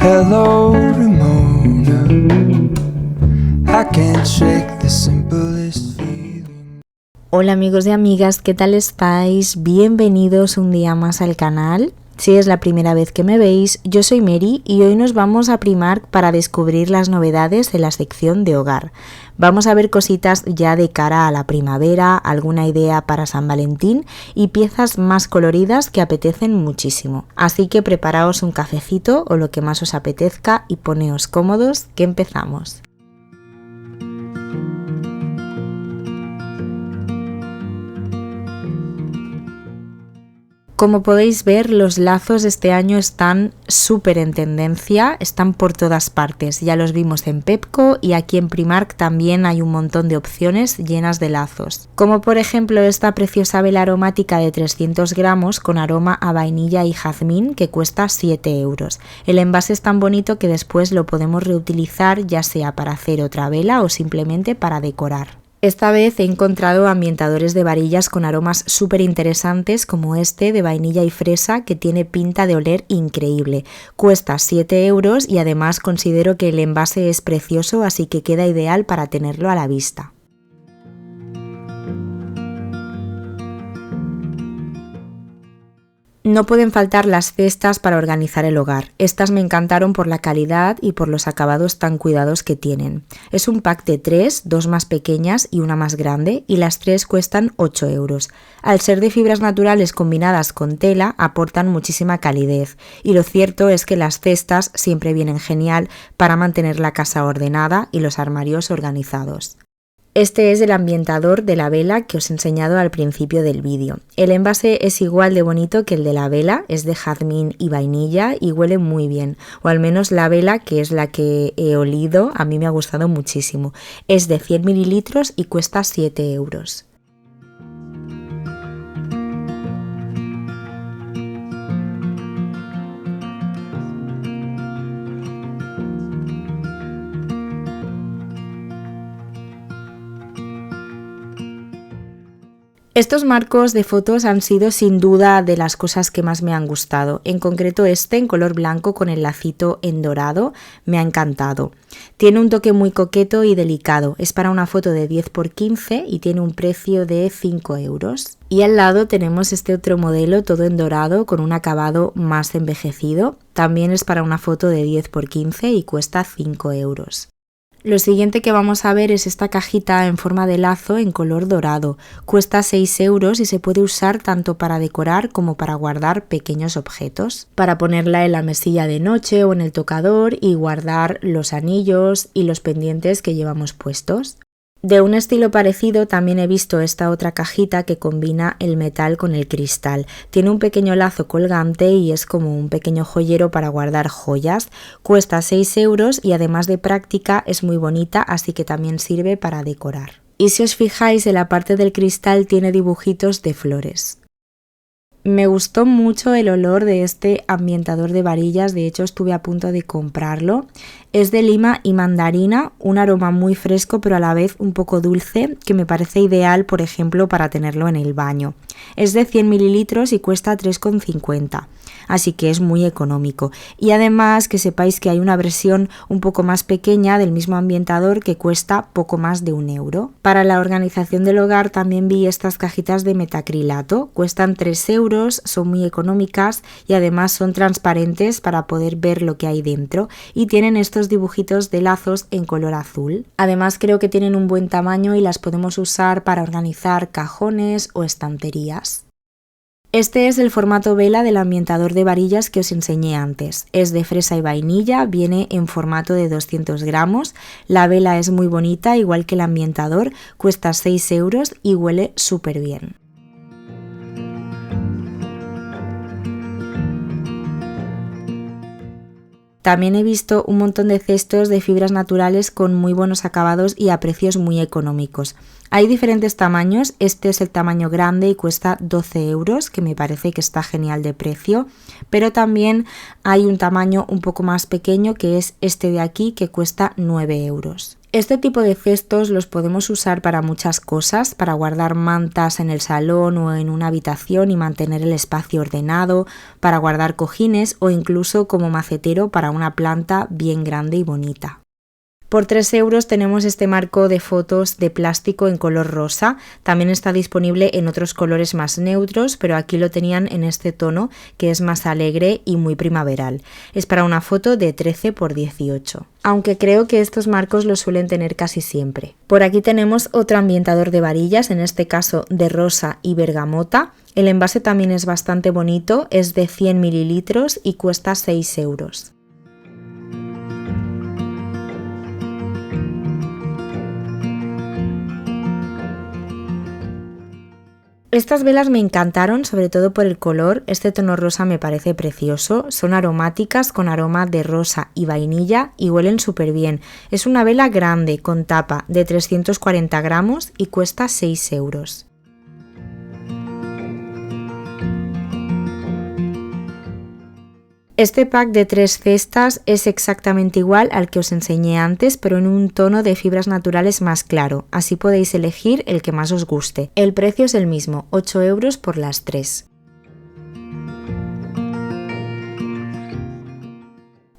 Hello, Ramona. I can't shake the simplest feeling. Hola amigos y amigas, ¿qué tal estáis? Bienvenidos un día más al canal. Si es la primera vez que me veis, yo soy Mary y hoy nos vamos a Primark para descubrir las novedades de la sección de hogar. Vamos a ver cositas ya de cara a la primavera, alguna idea para San Valentín y piezas más coloridas que apetecen muchísimo. Así que preparaos un cafecito o lo que más os apetezca y poneos cómodos que empezamos. Como podéis ver, los lazos este año están súper en tendencia, están por todas partes. Ya los vimos en Pepco y aquí en Primark también hay un montón de opciones llenas de lazos. Como por ejemplo esta preciosa vela aromática de 300 gramos con aroma a vainilla y jazmín que cuesta 7 euros. El envase es tan bonito que después lo podemos reutilizar ya sea para hacer otra vela o simplemente para decorar. Esta vez he encontrado ambientadores de varillas con aromas súper interesantes como este de vainilla y fresa que tiene pinta de oler increíble. Cuesta 7 euros y además considero que el envase es precioso, así que queda ideal para tenerlo a la vista. No pueden faltar las cestas para organizar el hogar. Estas me encantaron por la calidad y por los acabados tan cuidados que tienen. Es un pack de 3, 2 más pequeñas y una más grande, y las 3 cuestan 8 euros. Al ser de fibras naturales combinadas con tela, aportan muchísima calidez, y lo cierto es que las cestas siempre vienen genial para mantener la casa ordenada y los armarios organizados. Este es el ambientador de la vela que os he enseñado al principio del vídeo. El envase es igual de bonito que el de la vela, es de jazmín y vainilla y huele muy bien, o al menos la vela, que es la que he olido, a mí me ha gustado muchísimo. Es de 100 mililitros y cuesta 7 euros. Estos marcos de fotos han sido sin duda de las cosas que más me han gustado. En concreto este en color blanco con el lacito en dorado me ha encantado. Tiene un toque muy coqueto y delicado. Es para una foto de 10×15 y tiene un precio de 5 euros. Y al lado tenemos este otro modelo todo en dorado con un acabado más envejecido. También es para una foto de 10×15 y cuesta 5 euros. Lo siguiente que vamos a ver es esta cajita en forma de lazo en color dorado. Cuesta 6 euros y se puede usar tanto para decorar como para guardar pequeños objetos. Para ponerla en la mesilla de noche o en el tocador y guardar los anillos y los pendientes que llevamos puestos. De un estilo parecido también he visto esta otra cajita que combina el metal con el cristal. Tiene un pequeño lazo colgante y es como un pequeño joyero para guardar joyas. Cuesta 6 euros y además de práctica es muy bonita, así que también sirve para decorar. Y si os fijáis, en la parte del cristal tiene dibujitos de flores. Me gustó mucho el olor de este ambientador de varillas, de hecho estuve a punto de comprarlo. Es de lima y mandarina, un aroma muy fresco pero a la vez un poco dulce que me parece ideal, por ejemplo, para tenerlo en el baño. Es de 100 mililitros y cuesta 3,50, así que es muy económico. Y además que sepáis que hay una versión un poco más pequeña del mismo ambientador que cuesta poco más de 1 euro. Para la organización del hogar también vi estas cajitas de metacrilato, cuestan 3 euros, son muy económicas y además son transparentes para poder ver lo que hay dentro y tienen estos dibujitos de lazos en color azul. Además creo que tienen un buen tamaño y las podemos usar para organizar cajones o estanterías. Este es el formato vela del ambientador de varillas que os enseñé antes. Es de fresa y vainilla, viene en formato de 200 gramos. La vela es muy bonita, igual que el ambientador, cuesta 6 euros y huele súper bien. También he visto un montón de cestos de fibras naturales con muy buenos acabados y a precios muy económicos. Hay diferentes tamaños, este es el tamaño grande y cuesta 12 euros, que me parece que está genial de precio, pero también hay un tamaño un poco más pequeño que es este de aquí que cuesta 9 euros. Este tipo de cestos los podemos usar para muchas cosas, para guardar mantas en el salón o en una habitación y mantener el espacio ordenado, para guardar cojines o incluso como macetero para una planta bien grande y bonita. Por 3 euros tenemos este marco de fotos de plástico en color rosa. También está disponible en otros colores más neutros, pero aquí lo tenían en este tono que es más alegre y muy primaveral. Es para una foto de 13 por 18. Aunque creo que estos marcos los suelen tener casi siempre. Por aquí tenemos otro ambientador de varillas, en este caso de rosa y bergamota. El envase también es bastante bonito, es de 100 mililitros y cuesta 6 euros. Estas velas me encantaron, sobre todo por el color. Este tono rosa me parece precioso. Son aromáticas con aroma de rosa y vainilla y huelen súper bien. Es una vela grande con tapa de 340 gramos y cuesta 6 euros. Este pack de 3 cestas es exactamente igual al que os enseñé antes, pero en un tono de fibras naturales más claro, así podéis elegir el que más os guste. El precio es el mismo, 8 euros por las 3.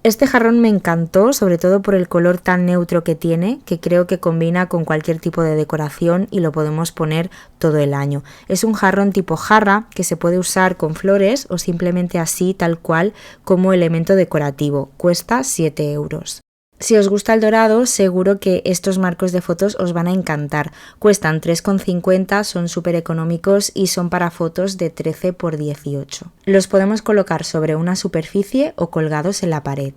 Este jarrón me encantó, sobre todo por el color tan neutro que tiene, que creo que combina con cualquier tipo de decoración y lo podemos poner todo el año. Es un jarrón tipo jarra que se puede usar con flores o simplemente así, tal cual, como elemento decorativo. Cuesta 7 euros. Si os gusta el dorado, seguro que estos marcos de fotos os van a encantar. Cuestan 3,50, son súper económicos y son para fotos de 13 por 18. Los podemos colocar sobre una superficie o colgados en la pared.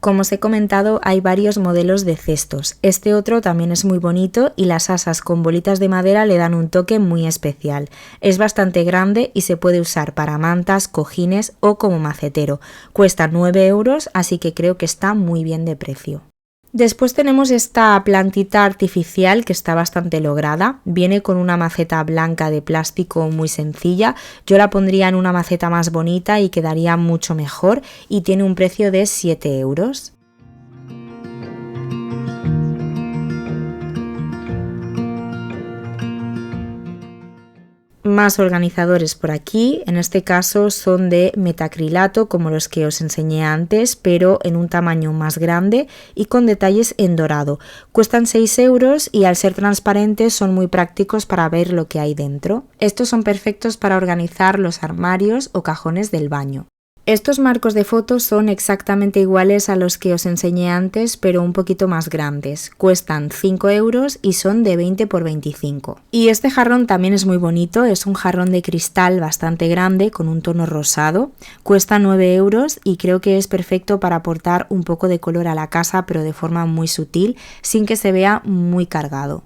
Como os he comentado, hay varios modelos de cestos. Este otro también es muy bonito y las asas con bolitas de madera le dan un toque muy especial. Es bastante grande y se puede usar para mantas, cojines o como macetero. Cuesta 9 euros, así que creo que está muy bien de precio. Después tenemos esta plantita artificial que está bastante lograda. Viene con una maceta blanca de plástico muy sencilla. Yo la pondría en una maceta más bonita y quedaría mucho mejor y tiene un precio de 7 euros. Más organizadores por aquí, en este caso son de metacrilato como los que os enseñé antes, pero en un tamaño más grande y con detalles en dorado. Cuestan 6 euros y al ser transparentes son muy prácticos para ver lo que hay dentro. Estos son perfectos para organizar los armarios o cajones del baño. Estos marcos de fotos son exactamente iguales a los que os enseñé antes, pero un poquito más grandes. Cuestan 5 euros y son de 20 por 25. Y este jarrón también es muy bonito, es un jarrón de cristal bastante grande con un tono rosado. Cuesta 9 euros y creo que es perfecto para aportar un poco de color a la casa, pero de forma muy sutil, sin que se vea muy cargado.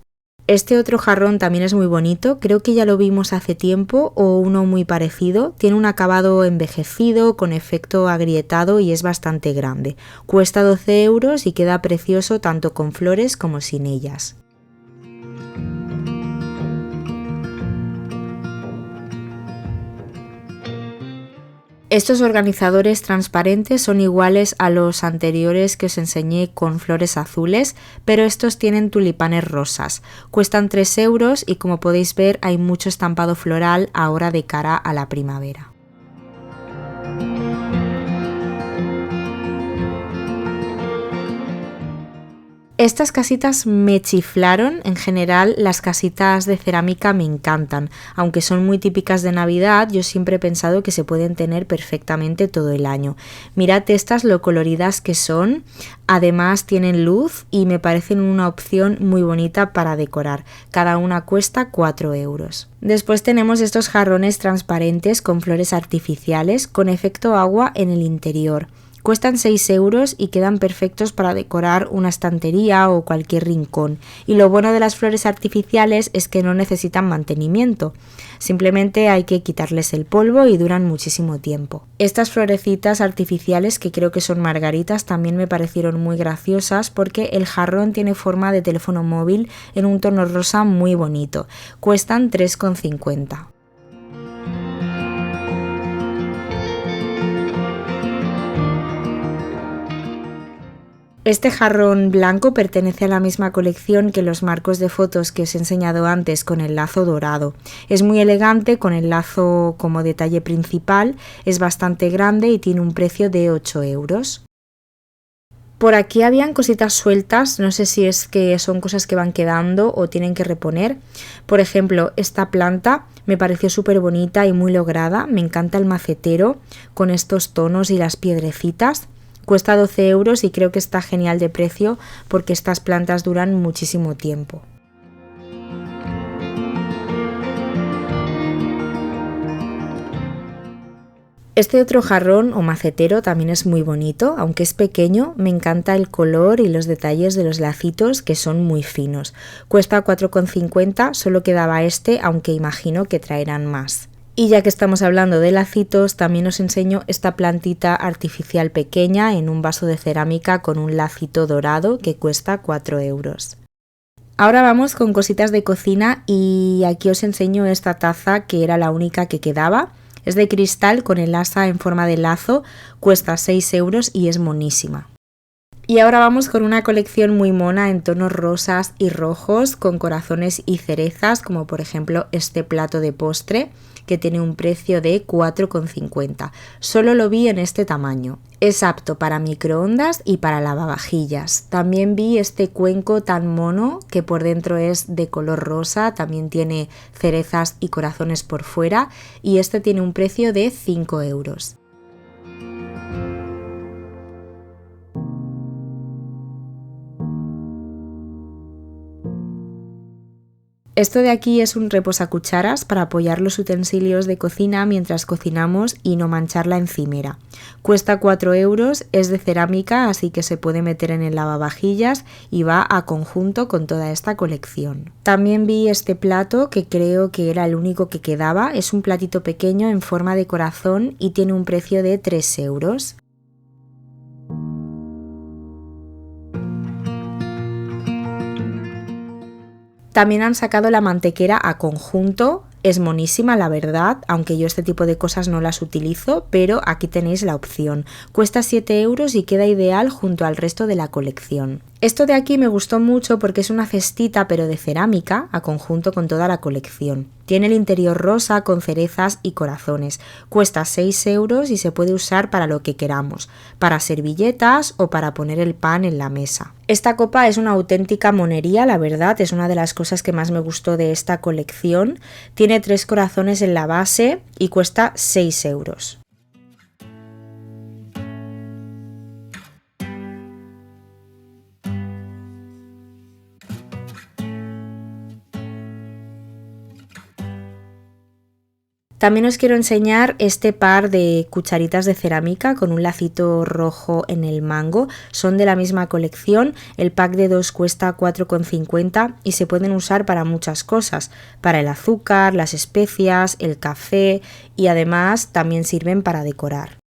Este otro jarrón también es muy bonito, creo que ya lo vimos hace tiempo o uno muy parecido. Tiene un acabado envejecido con efecto agrietado y es bastante grande. Cuesta 12 euros y queda precioso tanto con flores como sin ellas. Estos organizadores transparentes son iguales a los anteriores que os enseñé con flores azules, pero estos tienen tulipanes rosas. Cuestan 3 euros y como podéis ver hay mucho estampado floral ahora de cara a la primavera. Estas casitas me chiflaron, en general las casitas de cerámica me encantan, aunque son muy típicas de Navidad, yo siempre he pensado que se pueden tener perfectamente todo el año. Mirad estas lo coloridas que son, además tienen luz y me parecen una opción muy bonita para decorar, cada una cuesta 4 euros. Después tenemos estos jarrones transparentes con flores artificiales con efecto agua en el interior. Cuestan 6 euros y quedan perfectos para decorar una estantería o cualquier rincón. Y lo bueno de las flores artificiales es que no necesitan mantenimiento. Simplemente hay que quitarles el polvo y duran muchísimo tiempo. Estas florecitas artificiales, que creo que son margaritas, también me parecieron muy graciosas porque el jarrón tiene forma de teléfono móvil en un tono rosa muy bonito. Cuestan 3,50. Este jarrón blanco pertenece a la misma colección que los marcos de fotos que os he enseñado antes con el lazo dorado. Es muy elegante con el lazo como detalle principal, es bastante grande y tiene un precio de 8 euros. Por aquí habían cositas sueltas, no sé si es que son cosas que van quedando o tienen que reponer. Por ejemplo, esta planta me pareció súper bonita y muy lograda, me encanta el macetero con estos tonos y las piedrecitas. Cuesta 12 euros y creo que está genial de precio porque estas plantas duran muchísimo tiempo. Este otro jarrón o macetero también es muy bonito, aunque es pequeño, me encanta el color y los detalles de los lacitos que son muy finos. Cuesta 4,50, solo quedaba este, aunque imagino que traerán más. Y ya que estamos hablando de lacitos, también os enseño esta plantita artificial pequeña en un vaso de cerámica con un lacito dorado que cuesta 4 euros. Ahora vamos con cositas de cocina y aquí os enseño esta taza que era la única que quedaba. Es de cristal con el asa en forma de lazo, cuesta 6 euros y es monísima. Y ahora vamos con una colección muy mona en tonos rosas y rojos con corazones y cerezas, como por ejemplo este plato de postre que tiene un precio de 4,50. Solo lo vi en este tamaño. Es apto para microondas y para lavavajillas. También vi este cuenco tan mono que por dentro es de color rosa, también tiene cerezas y corazones por fuera y este tiene un precio de 5 euros. Esto de aquí es un reposacucharas para apoyar los utensilios de cocina mientras cocinamos y no manchar la encimera. Cuesta 4 euros, es de cerámica, así que se puede meter en el lavavajillas y va a conjunto con toda esta colección. También vi este plato que creo que era el único que quedaba, es un platito pequeño en forma de corazón y tiene un precio de 3 euros. También han sacado la mantequera a conjunto, es monísima la verdad, aunque yo este tipo de cosas no las utilizo, pero aquí tenéis la opción. Cuesta 7 euros y queda ideal junto al resto de la colección. Esto de aquí me gustó mucho porque es una cestita pero de cerámica a conjunto con toda la colección. Tiene el interior rosa con cerezas y corazones. Cuesta 6 euros y se puede usar para lo que queramos, para servilletas o para poner el pan en la mesa. Esta copa es una auténtica monería, la verdad, es una de las cosas que más me gustó de esta colección. Tiene 3 corazones en la base y cuesta 6 euros. También os quiero enseñar este par de cucharitas de cerámica con un lacito rojo en el mango. Son de la misma colección, el pack de 2 cuesta 4,50 y se pueden usar para muchas cosas, para el azúcar, las especias, el café y además también sirven para decorar.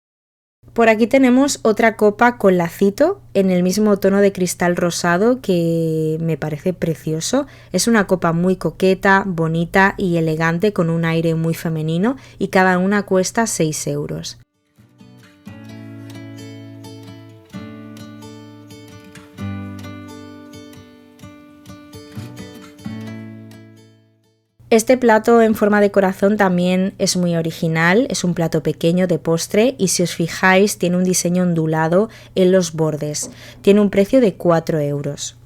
Por aquí tenemos otra copa con lacito en el mismo tono de cristal rosado que me parece precioso. Es una copa muy coqueta, bonita y elegante con un aire muy femenino y cada una cuesta 6 euros. Este plato en forma de corazón también es muy original, es un plato pequeño de postre y si os fijáis tiene un diseño ondulado en los bordes. Tiene un precio de 4 euros.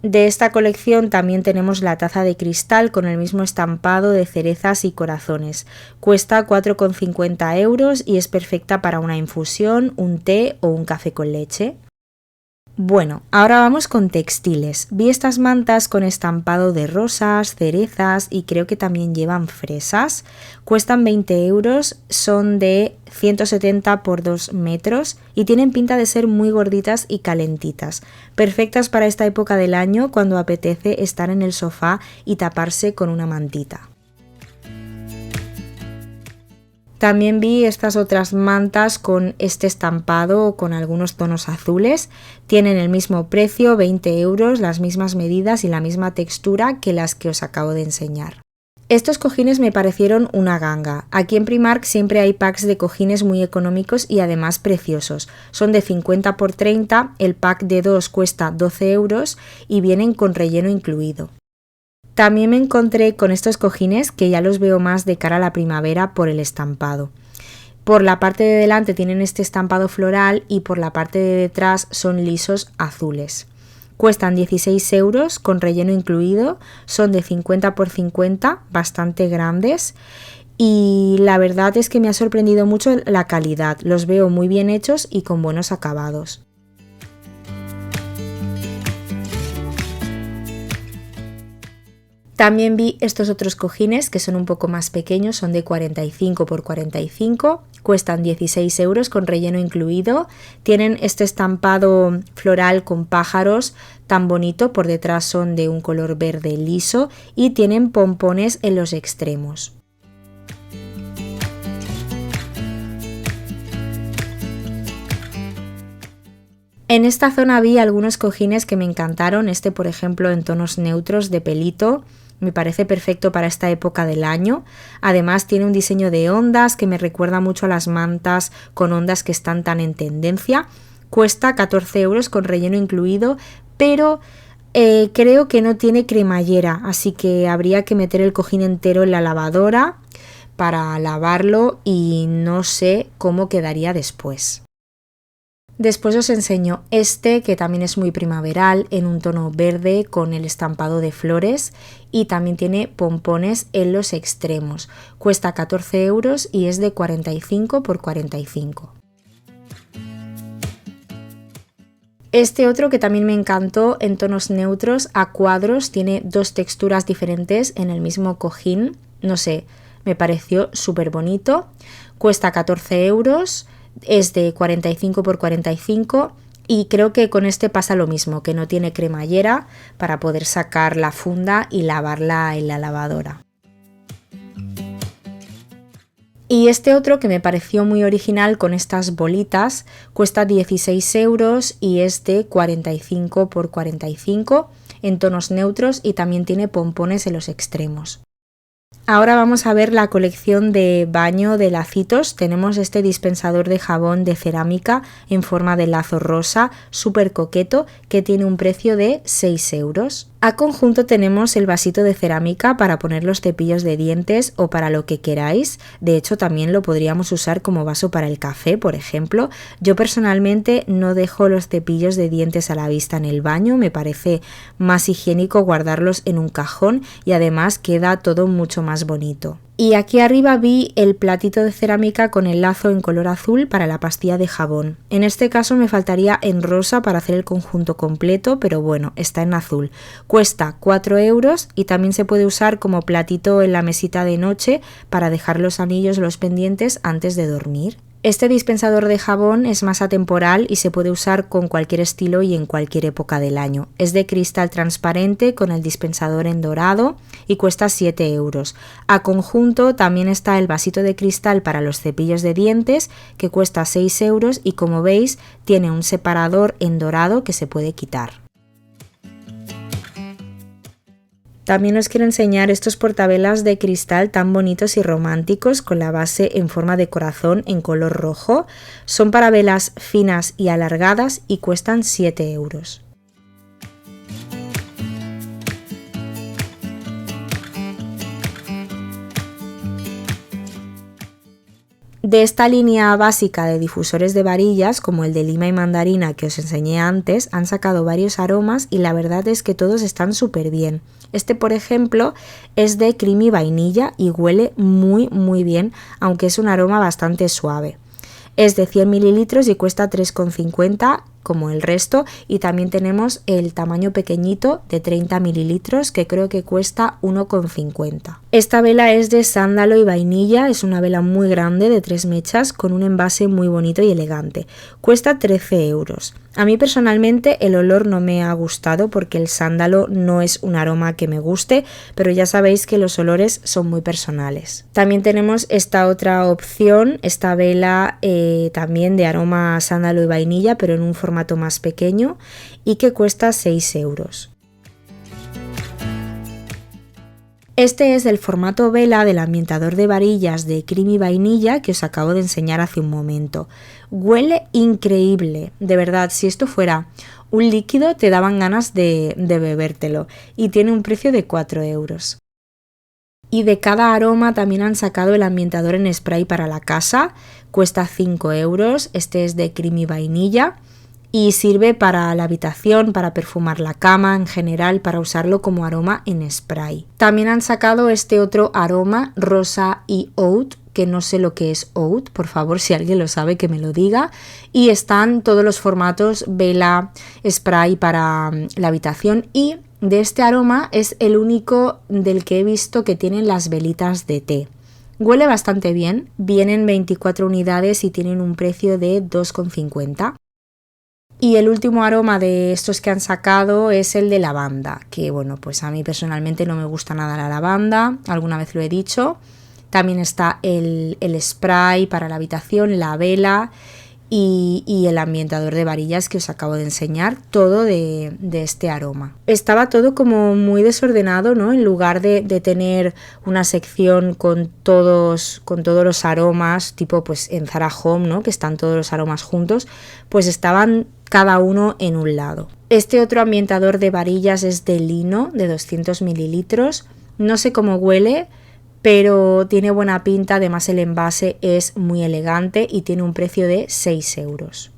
De esta colección también tenemos la taza de cristal con el mismo estampado de cerezas y corazones. Cuesta 4,50 euros y es perfecta para una infusión, un té o un café con leche. Bueno, ahora vamos con textiles. Vi estas mantas con estampado de rosas, cerezas y creo que también llevan fresas. Cuestan 20 euros, son de 170 por 2 metros y tienen pinta de ser muy gorditas y calentitas. Perfectas para esta época del año cuando apetece estar en el sofá y taparse con una mantita. También vi estas otras mantas con este estampado con algunos tonos azules. Tienen el mismo precio, 20 euros, las mismas medidas y la misma textura que las que os acabo de enseñar. Estos cojines me parecieron una ganga. Aquí en Primark siempre hay packs de cojines muy económicos y además preciosos. Son de 50 por 30, el pack de 2 cuesta 12 euros y vienen con relleno incluido. También me encontré con estos cojines que ya los veo más de cara a la primavera por el estampado. Por la parte de delante tienen este estampado floral y por la parte de detrás son lisos azules. Cuestan 16 euros con relleno incluido, son de 50 por 50, bastante grandes y la verdad es que me ha sorprendido mucho la calidad, los veo muy bien hechos y con buenos acabados. También vi estos otros cojines que son un poco más pequeños, son de 45 por 45, cuestan 16 euros con relleno incluido, tienen este estampado floral con pájaros tan bonito, por detrás son de un color verde liso y tienen pompones en los extremos. En esta zona vi algunos cojines que me encantaron, este por ejemplo en tonos neutros de pelito. Me parece perfecto para esta época del año. Además tiene un diseño de ondas que me recuerda mucho a las mantas con ondas que están tan en tendencia. Cuesta 14 euros con relleno incluido, pero creo que no tiene cremallera, así que habría que meter el cojín entero en la lavadora para lavarlo y no sé cómo quedaría después. Después os enseño este que también es muy primaveral en un tono verde con el estampado de flores y también tiene pompones en los extremos. Cuesta 14 euros y es de 45 por 45. Este otro que también me encantó en tonos neutros a cuadros, tiene dos texturas diferentes en el mismo cojín, no sé, me pareció súper bonito. Cuesta 14 euros. Es de 45 por 45 y creo que con este pasa lo mismo, que no tiene cremallera para poder sacar la funda y lavarla en la lavadora. Y este otro que me pareció muy original con estas bolitas cuesta 16 euros y es de 45 por 45 en tonos neutros y también tiene pompones en los extremos. Ahora vamos a ver la colección de baño de lacitos. Tenemos este dispensador de jabón de cerámica en forma de lazo rosa, súper coqueto, que tiene un precio de 6 euros. A conjunto tenemos el vasito de cerámica para poner los cepillos de dientes o para lo que queráis. De hecho, también lo podríamos usar como vaso para el café, por ejemplo. Yo personalmente no dejo los cepillos de dientes a la vista en el baño. Me parece más higiénico guardarlos en un cajón y además queda todo mucho más bonito. Y aquí arriba vi el platito de cerámica con el lazo en color azul para la pastilla de jabón. En este caso me faltaría en rosa para hacer el conjunto completo, pero bueno, está en azul. Cuesta 4 euros y también se puede usar como platito en la mesita de noche para dejar los anillos, los pendientes antes de dormir. Este dispensador de jabón es más atemporal y se puede usar con cualquier estilo y en cualquier época del año. Es de cristal transparente con el dispensador en dorado y cuesta 7 euros. A conjunto también está el vasito de cristal para los cepillos de dientes que cuesta 6 euros y como veis tiene un separador en dorado que se puede quitar. También os quiero enseñar estos portavelas de cristal tan bonitos y románticos con la base en forma de corazón en color rojo. Son para velas finas y alargadas y cuestan 7 euros. De esta línea básica de difusores de varillas, como el de lima y mandarina que os enseñé antes, han sacado varios aromas y la verdad es que todos están súper bien. Este, por ejemplo, es de creamy vainilla y huele muy bien, aunque es un aroma bastante suave. Es de 100 mililitros y cuesta 3,50 como el resto, y también tenemos el tamaño pequeñito de 30 mililitros que creo que cuesta 1,50. Esta vela es de sándalo y vainilla, es una vela muy grande de 3 mechas con un envase muy bonito y elegante. Cuesta 13 euros. A mí personalmente el olor no me ha gustado porque el sándalo no es un aroma que me guste, pero ya sabéis que los olores son muy personales. También tenemos esta otra opción, esta vela también de aroma sándalo y vainilla, pero en un formato más pequeño y que cuesta 6 euros. Este es el formato vela del ambientador de varillas de Creamy Vainilla que os acabo de enseñar hace un momento. Huele increíble, de verdad, si esto fuera un líquido te daban ganas de bebértelo, y tiene un precio de 4 euros. Y de cada aroma también han sacado el ambientador en spray para la casa, cuesta 5 euros, este es de Creamy Vainilla. Y sirve para la habitación, para perfumar la cama, en general para usarlo como aroma en spray. También han sacado este otro aroma rosa y oud, que no sé lo que es oud, por favor si alguien lo sabe que me lo diga. Y están todos los formatos vela, spray para la habitación, y de este aroma es el único del que he visto que tienen las velitas de té. Huele bastante bien, vienen 24 unidades y tienen un precio de 2,50. Y el último aroma de estos que han sacado es el de lavanda, que bueno, pues a mí personalmente no me gusta nada la lavanda, alguna vez lo he dicho. También está el spray para la habitación, la vela y el ambientador de varillas que os acabo de enseñar, todo de este aroma. Estaba todo como muy desordenado, ¿no? En lugar de tener una sección con todos los aromas, tipo pues en Zara Home, ¿no? Que están todos los aromas juntos, pues estaban cada uno en un lado. Este otro ambientador de varillas es de lino, de 200 mililitros. No sé cómo huele, pero tiene buena pinta, además el envase es muy elegante y tiene un precio de 6 euros.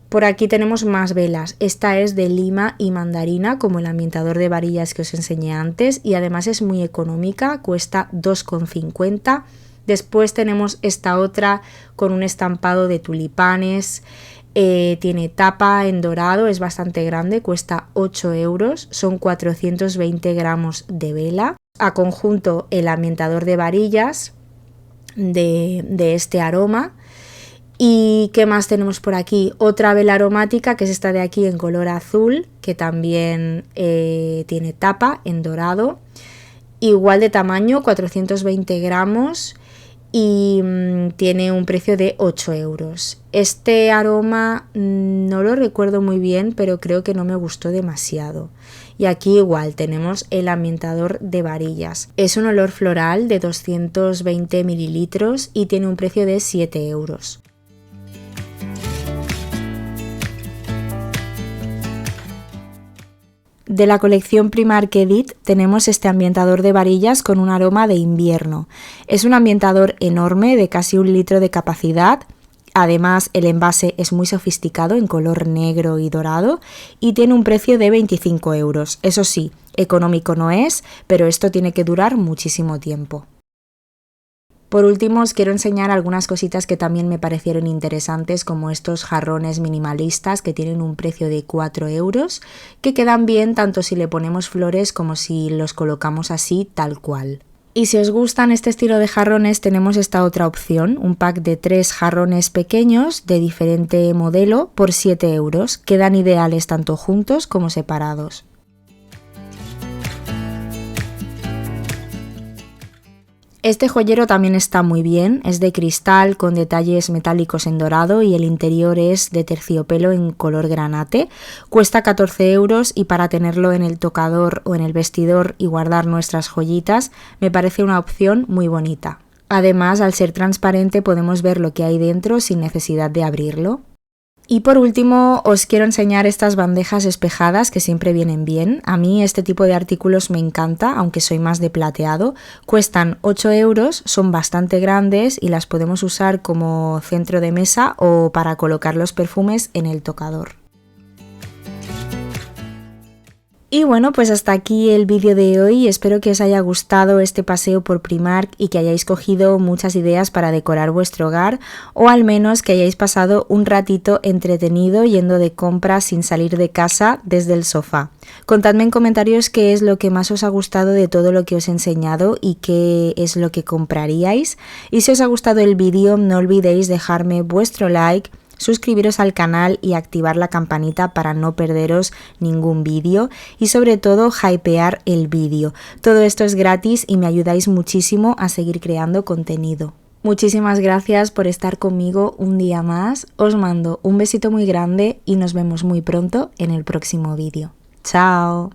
Por aquí tenemos más velas, esta es de lima y mandarina como el ambientador de varillas que os enseñé antes y además es muy económica, cuesta 2,50. Después tenemos esta otra con un estampado de tulipanes, tiene tapa en dorado, es bastante grande, cuesta 8 euros, son 420 gramos de vela. A conjunto el ambientador de varillas de este aroma. ¿Y qué más tenemos por aquí? Otra vela aromática que es esta de aquí en color azul, que también tiene tapa en dorado, igual de tamaño, 420 gramos y tiene un precio de 8 euros. Este aroma no lo recuerdo muy bien, pero creo que no me gustó demasiado. Y aquí igual tenemos el ambientador de varillas. Es un olor floral de 220 mililitros y tiene un precio de 7 euros. De la colección Primark Edit tenemos este ambientador de varillas con un aroma de invierno. Es un ambientador enorme de casi 1 litro de capacidad. Además el envase es muy sofisticado en color negro y dorado y tiene un precio de 25 euros. Eso sí, económico no es, pero esto tiene que durar muchísimo tiempo. Por último os quiero enseñar algunas cositas que también me parecieron interesantes, como estos jarrones minimalistas que tienen un precio de 4 euros, que quedan bien tanto si le ponemos flores como si los colocamos así tal cual. Y si os gustan este estilo de jarrones tenemos esta otra opción, un pack de 3 jarrones pequeños de diferente modelo por 7 euros, quedan ideales tanto juntos como separados. Este joyero también está muy bien, es de cristal con detalles metálicos en dorado y el interior es de terciopelo en color granate. Cuesta 14 euros y para tenerlo en el tocador o en el vestidor y guardar nuestras joyitas me parece una opción muy bonita. Además, al ser transparente podemos ver lo que hay dentro sin necesidad de abrirlo. Y por último os quiero enseñar estas bandejas espejadas que siempre vienen bien. A mí este tipo de artículos me encanta, aunque soy más de plateado. Cuestan 8 euros, son bastante grandes y las podemos usar como centro de mesa o para colocar los perfumes en el tocador. Y bueno, pues hasta aquí el vídeo de hoy. Espero que os haya gustado este paseo por Primark y que hayáis cogido muchas ideas para decorar vuestro hogar, o al menos que hayáis pasado un ratito entretenido yendo de compras sin salir de casa desde el sofá. Contadme en comentarios qué es lo que más os ha gustado de todo lo que os he enseñado y qué es lo que compraríais. Y si os ha gustado el vídeo, no olvidéis dejarme vuestro like, suscribiros al canal y activar la campanita para no perderos ningún vídeo y sobre todo hypear el vídeo. Todo esto es gratis y me ayudáis muchísimo a seguir creando contenido. Muchísimas gracias por estar conmigo un día más. Os mando un besito muy grande y nos vemos muy pronto en el próximo vídeo. ¡Chao!